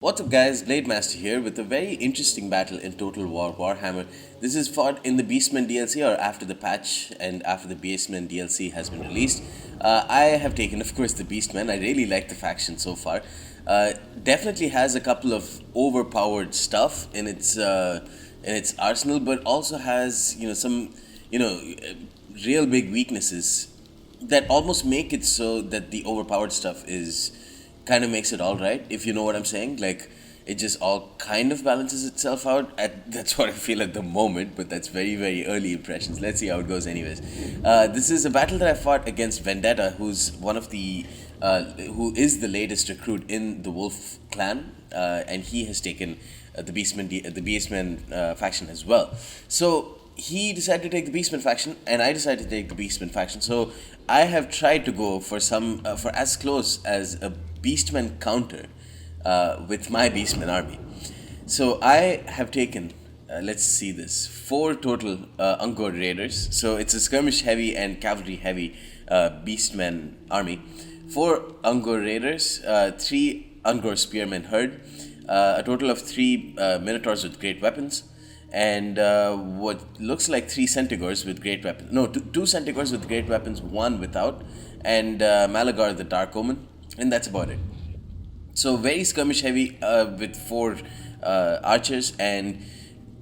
What's up guys, Blade Master here with a very interesting battle in Total War Warhammer. This is fought in the Beastmen DLC or after the patch and after the Beastmen DLC has been released. I have taken of course the Beastmen. I really like the faction so far. Definitely has a couple of overpowered stuff in its arsenal, but also has some real big weaknesses that almost make it so that the overpowered stuff is kind of makes it all right, if you know what I'm saying. Like, it just all kind of balances itself out. That's what I feel at the moment, but that's very, very early impressions. Let's see how it goes, anyways. This is a battle that I fought against Vendetta, who's one of the who is the latest recruit in the Wolf clan, and he has taken the Beastmen faction as well. So he decided to take the Beastman faction, and I decided to take the Beastman faction. So I have tried to go for for as close as a Beastman counter with my Beastman army. So I have taken, let's see this, 4 total Ungor raiders. So it's a skirmish heavy and cavalry heavy Beastman army. 4 Ungor raiders, 3 Ungor spearmen herd, a total of 3 minotaurs with great weapons, and what looks like 3 Centaurs with great weapons. No, two Centaurs with great weapons, 1 without, and Malagar the Dark Omen, and that's about it. So very skirmish heavy with 4 archers, and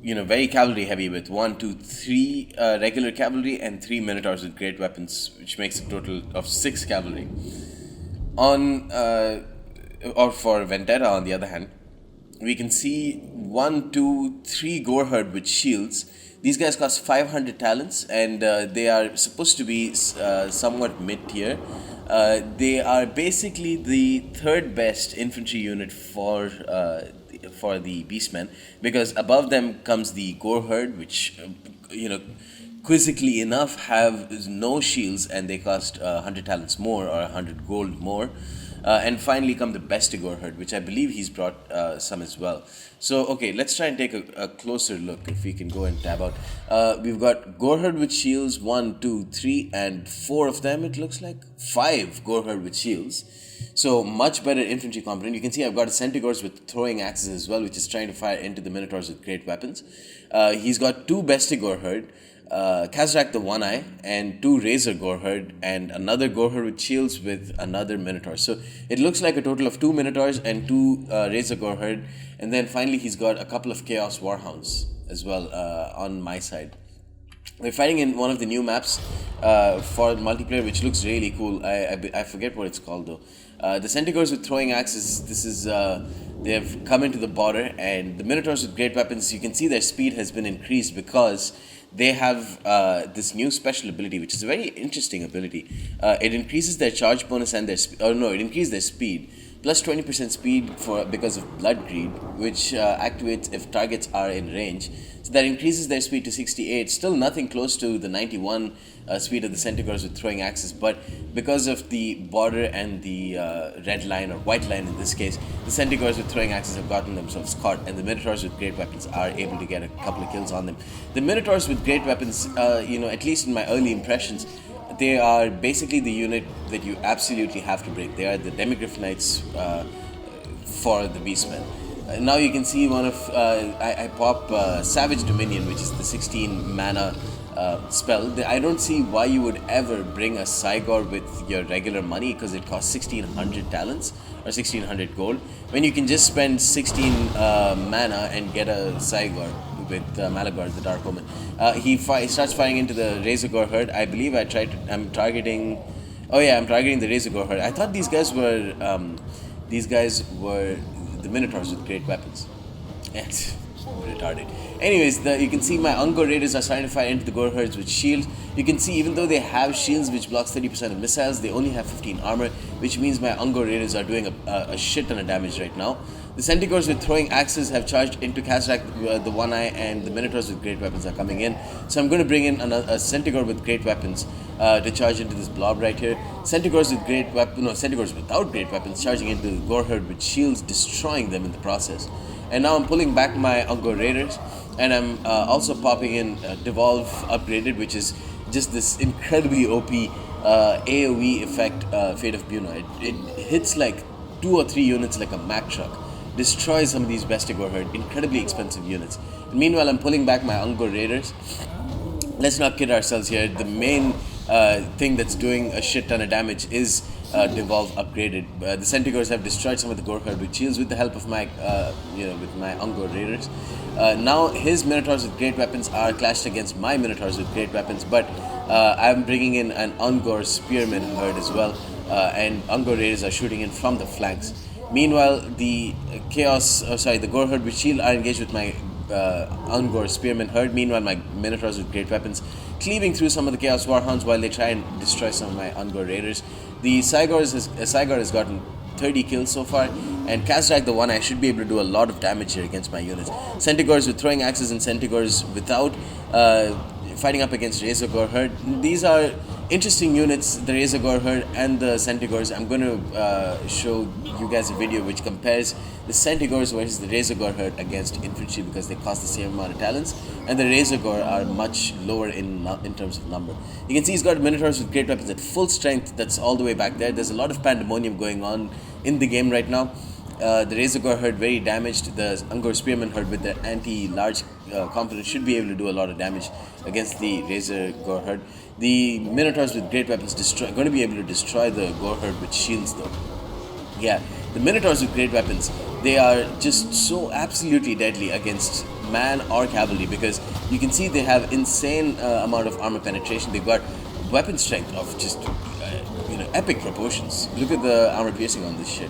very cavalry heavy with 1, 2, 3 regular cavalry and 3 minotaurs with great weapons, which makes a total of 6 cavalry. On or for Vendetta, on the other hand, we can see 1, 2, 3 Goreherd with shields. These guys cost 500 talents, and they are supposed to be somewhat mid-tier. They are basically the 3rd best infantry unit for the Beastmen, because above them comes the Goreherd, which quizzically enough have no shields, and they cost 100 talents more or 100 gold more. And finally come the Bestigor herd, which I believe he's brought some as well. So, okay, let's try and take a closer look, if we can go and tab out. We've got Goreherd with shields, 1, 2, 3, and 4 of them, it looks like. 5 Goreherd with shields. So, much better infantry component. You can see I've got a Centaurs with throwing axes as well, which is trying to fire into the Minotaurs with great weapons. He's got 2 Bestigor herd, Kazrak the One Eye, and 2 Razor Goreherd, and another Goreherd with shields with another Minotaur. So it looks like a total of 2 Minotaurs and 2 Razor Goreherd, and then finally he's got a couple of Chaos Warhounds as well on my side. We're fighting in one of the new maps for multiplayer, which looks really cool. I forget what it's called though. The Centaurs with throwing axes, this is they have come into the border, and the Minotaurs with great weapons, you can see their speed has been increased because they have this new special ability, which is a very interesting ability. It increases their charge bonus and their it increases their speed plus 20% speed because of Blood Greed, which activates if targets are in range. So that increases their speed to 68. Still nothing close to the 91 speed of the Centaurs with throwing axes, but because of the border and the red line or white line in this case, the Centaurs with throwing axes have gotten themselves caught, and the Minotaurs with great weapons are able to get a couple of kills on them. The Minotaurs with great weapons, at least in my early impressions, they are basically the unit that you absolutely have to break. They are the Demigryph Knights for the Beastmen. Now you can see one of I pop Savage Dominion, which is the 16 mana spell. I don't see why you would ever bring a Cygor with your regular money, because it costs 1600 talents or 1600 gold, when you can just spend 16 mana and get a Cygor with Malagar the Dark Omen. He starts firing into the Razor Gore herd. I believe I'm targeting. Oh yeah, I'm targeting the Razor Gore herd. I thought these guys were the Minotaurs with great weapons. Yes, retarded. Anyways, you can see my Ungor raiders are starting to fire into the Gore herds with shields. You can see even though they have shields which blocks 30% of missiles, they only have 15 armor, which means my Ungor raiders are doing a shit ton of damage right now. The Centaurs with throwing axes have charged into Kazrak the One Eye, and the Minotaurs with great weapons are coming in. So I'm going to bring in a Centaur with great weapons to charge into this blob right here. Centaurs without great weapons charging into the Goreherd with shields, destroying them in the process. And now I'm pulling back my Ungor raiders, and I'm also popping in Devolve Upgraded, which is just this incredibly OP AoE effect, Fate of Buna. It hits like 2 or 3 units like a Mack truck. destroy some of these Bestic Warherd, incredibly expensive units. And meanwhile, I'm pulling back my Ungor Raiders. Let's not kid ourselves here. The main thing that's doing a shit ton of damage is Devolve upgraded. The Centigors have destroyed some of the Goreherd with shields with the help of my, with my Ungor Raiders. Now his Minotaurs with great weapons are clashed against my Minotaurs with great weapons, but I'm bringing in an Ungor Spearman herd as well, and Ungor Raiders are shooting in from the flanks. Meanwhile, the the Goreherd with shield are engaged with my Ungor Spearman herd. Meanwhile, my Minotaurs with great weapons cleaving through some of the Chaos Warhounds while they try and destroy some of my Ungor Raiders. The Cygor has gotten 30 kills so far, and Kazrak the One Eye should be able to do a lot of damage here against my units. Centigors with throwing axes and Centigors without fighting up against Razor Goreherd. These are interesting units, the Razor Goreherd and the Centigors. I'm going to show you guys a video which compares the Centigors versus the Razor Goreherd against infantry, because they cost the same amount of talents, and the Razor Gore are much lower in terms of number. You can see he's got Minotaurs with great weapons at full strength. That's all the way back there. There's a lot of pandemonium going on in the game right now. The Razor Gore herd very damaged. The Ungor Spearman herd with the anti-large component should be able to do a lot of damage against the Razor Gore herd. The Minotaurs with great weapons going to be able to destroy the Gore herd with shields though. Yeah, the Minotaurs with great weapons, they are just so absolutely deadly against man or cavalry, because you can see they have insane amount of armor penetration. They've got weapon strength of just epic proportions. Look at the armor piercing on this shit.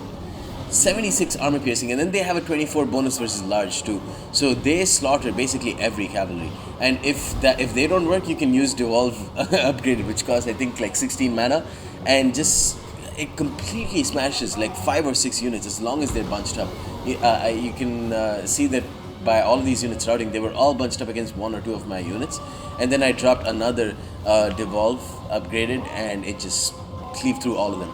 76 armor piercing, and then they have a 24 bonus versus large too. So they slaughter basically every cavalry. And if they don't work, you can use Devolve upgraded, which costs I think like 16 mana, and just it completely smashes like 5 or 6 units as long as they're bunched up. You can see that by all of these units routing, they were all bunched up against 1 or 2 of my units, and then I dropped another Devolve upgraded, and it just cleaved through all of them.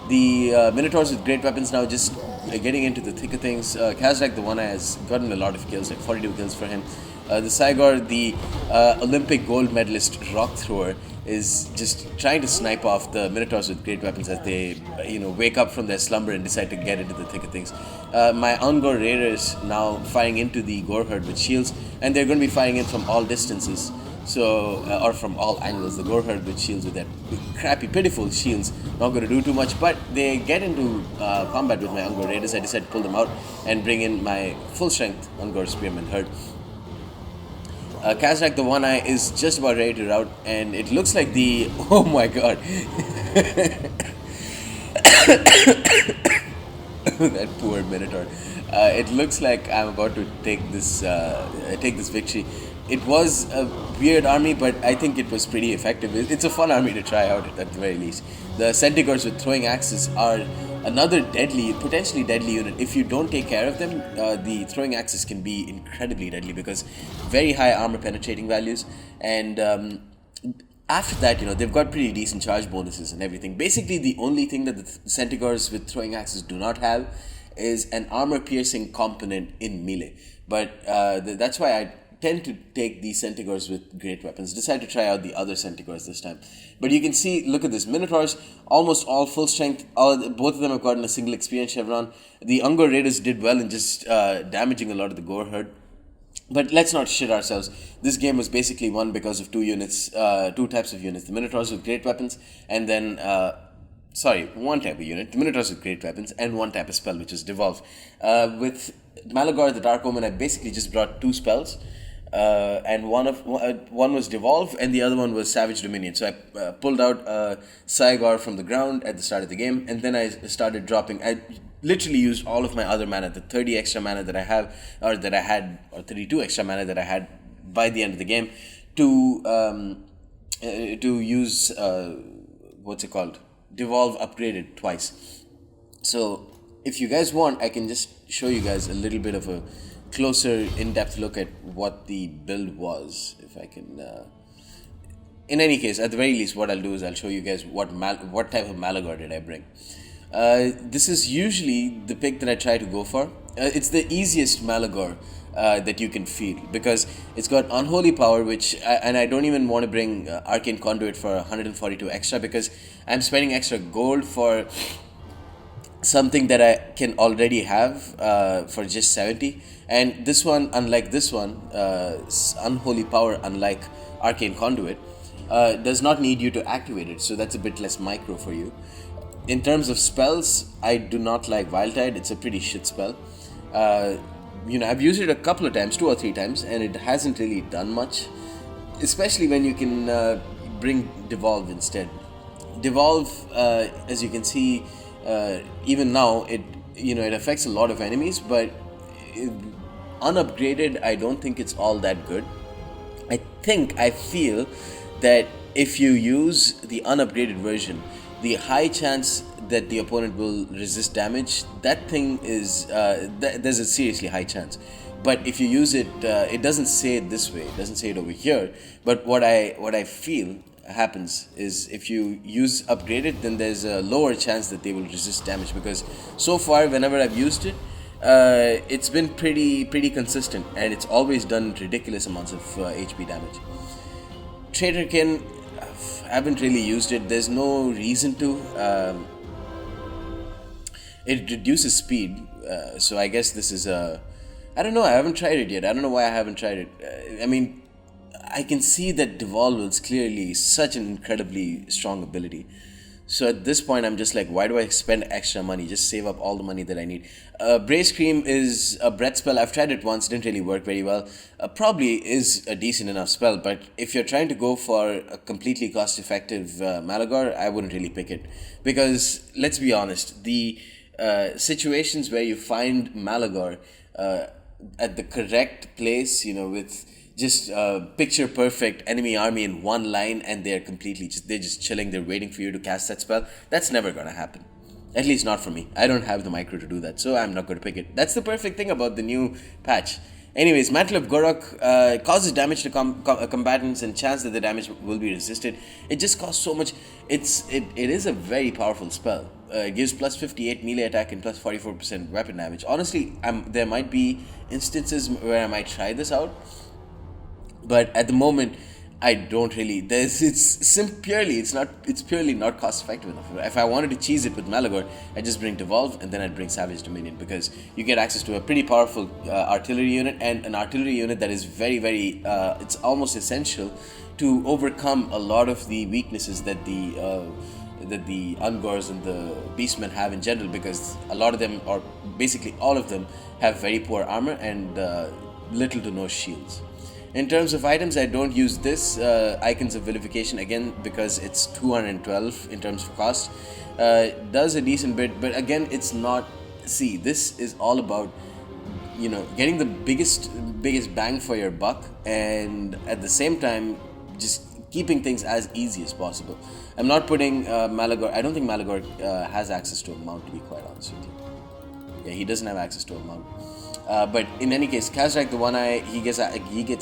The Minotaurs with great weapons now just getting into the thick of things. Kazrak the One Eye has gotten a lot of kills, like 42 kills for him. The Cygor, the Olympic gold medalist rock thrower, is just trying to snipe off the Minotaurs with great weapons as they wake up from their slumber and decide to get into the thick of things. My Ungor Raiders now firing into the Gore herd with shields, and they're going to be firing in from all distances. So, or from all angles. The Gore herd with shields with their crappy, pitiful shields, not going to do too much, but they get into combat with my Ungor Raiders. I decided to pull them out and bring in my full strength Ungor Spearman herd. Kazrak the One Eye is just about ready to rout, and it looks like the oh my god, that poor Minotaur. It looks like I'm about to take this victory. It was a weird army, but I think it was pretty effective. It's a fun army to try out at the very least. The Centigors with throwing axes are another potentially deadly unit. If you don't take care of them, the throwing axes can be incredibly deadly because very high armor penetrating values. And after that, they've got pretty decent charge bonuses and everything. Basically, the only thing that the Centigors with throwing axes do not have is an armor piercing component in melee. But that's why I tend to take the Centigors with great weapons. Decide to try out the other Centigors this time. But you can see, look at this, Minotaurs, almost all full strength. Both of them have gotten a single experience chevron. The Ungor Raiders did well in just damaging a lot of the Gore herd. But let's not shit ourselves. This game was basically won because of two types of units. The Minotaurs with great weapons, and then one type of unit, the Minotaurs with great weapons, and one type of spell, which is Devolve. With Malagor the Dark Omen, I basically just brought 2 spells. And one was Devolve, and the other one was Savage Dominion. So I pulled out Cygor from the ground at the start of the game, and then I started dropping. I literally used all of my other mana, the 30 extra mana that I have, or 32 extra mana that I had by the end of the game, to use Devolve upgraded twice. So if you guys want, I can just show you guys a little bit of a closer, in-depth look at what the build was, if I can. In any case, at the very least, what I'll do is I'll show you guys what type of Malagor did I bring. This is usually the pick that I try to go for. It's the easiest Malagor that you can field, because it's got Unholy Power, and I don't even want to bring Arcane Conduit for 142 extra, because I'm spending extra gold for something that I can already have for just 70. And this one, unlike this one, Unholy Power, unlike Arcane Conduit, does not need you to activate it, so that's a bit less micro for you. In terms of spells, I do not like Wild Tide. It's a pretty shit spell. Uh, I've used it a couple of times, 2 or 3 times, and it hasn't really done much. Especially when you can bring Devolve instead. Devolve, as you can see, even now it affects a lot of enemies, but it, unupgraded, I don't think it's all that good. I feel that if you use the unupgraded version, the high chance that the opponent will resist damage, that thing is there's a seriously high chance. But if you use it, it doesn't say it this way. It doesn't say it over here. But what I feel happens is if you use upgraded, then there's a lower chance that they will resist damage, because so far whenever I've used it, it's been pretty consistent, and it's always done ridiculous amounts of HP damage. Traitorkin, I haven't really used it. There's no reason to. It reduces speed, so I guess this is a. I don't know. I haven't tried it yet. I don't know why I haven't tried it. I mean, I can see that Devolve is clearly such an incredibly strong ability. So at this point, I'm just like, why do I spend extra money? Just save up all the money that I need. Brace Cream is a breath spell. I've tried it once, didn't really work very well. Probably is a decent enough spell, but if you're trying to go for a completely cost-effective Malagor, I wouldn't really pick it. Because, let's be honest, the situations where you find Malagor at the correct place, with just picture perfect enemy army in one line, and they're just chilling, they're waiting for you to cast that spell, that's never gonna happen. At least not for me. I don't have the micro to do that, so I'm not going to pick it. That's the perfect thing about the new patch. Anyways, Mantle of Gorok causes damage to combatants, and chance that the damage will be resisted. It just costs so much. It is a very powerful spell. It gives plus 58 melee attack and plus 44% weapon damage. Honestly, there might be instances where I might try this out, but at the moment I don't really. It's purely not cost effective enough. If I wanted to cheese it with Malagor, I just bring Devolve, and then I'd bring Savage Dominion, because you get access to a pretty powerful artillery unit, and an artillery unit that is very very it's almost essential to overcome a lot of the weaknesses that the Ungors and the Beastmen have in general, because a lot of them, or basically all of them, have very poor armor and little to no shields. In terms of items, I don't use this Icons of Vilification, again because it's 212 in terms of cost. Does a decent bit, but again, it's not. See, this is all about getting the biggest bang for your buck, and at the same time just keeping things as easy as possible. I'm not putting Malagor. I don't think Malagor has access to a mount, to be quite honest with you. Yeah, he doesn't have access to a mount. But in any case, Kazrak the One-Eye, he gets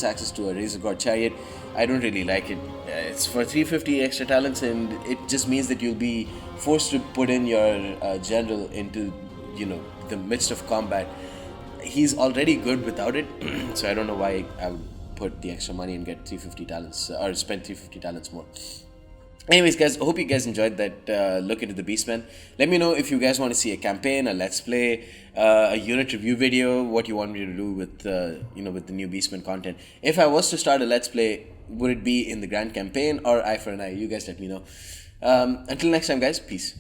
access to a Razor God Chariot. I don't really like it. It's for 350 extra talents, and it just means that you'll be forced to put in your general into the midst of combat. He's already good without it, so I don't know why I would put the extra money and get 350 talents, or spend 350 talents more. Anyways, guys, I hope you guys enjoyed that look into the Beastmen. Let me know if you guys want to see a campaign, a let's play, a unit review video, what you want me to do with with the new Beastmen content. If I was to start a let's play, would it be in the grand campaign or eye for an eye? You guys let me know. Until next time, guys, peace.